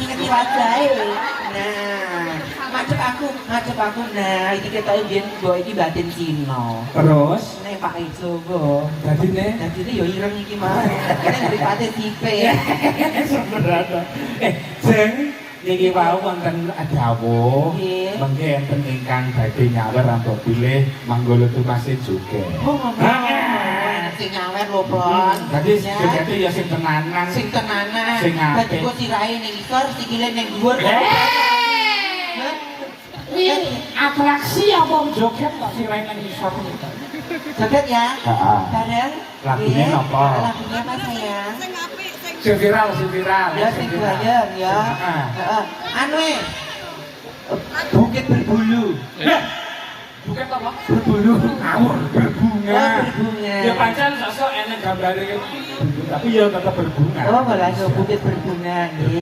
ngerti wajahe. Nah, madhep aku. Nah, iki ketoke biyen mbok iki batin Cina. Terus Nek Pak Ijowo. dadine Dadine ya ireng iki mah. Kene mripate sipe. sebenarnya sing niki wau wonten dawuh Nggih. mengke enten ingkang badhe nyawer ampun pilih manggolo tukase juga. Oh, ngomong. Sing nyawer lho, Pon. Dadi jogete ya sing tenanan. Sing tenanan. Sing apik. Dadi kok sirahe ning isor, sikile ning dhuwur. Ini atraksi apa joget kok sirahe nang isor niku. Joget ya? Heeh. Bareng. Lagunya Nggih. napa? Lagunya apa sayang? Sing viral. Ya sing bayang ya. Heeh. Heeh. Anu Bukit Berbulu. Bukan apa? Berbulu, ngawur, berbunga. Oh, berbunga. Ya pancen sosok enek gambare tapi ya tetap berbunga. Oh, malah Bukit Berbunga nggih.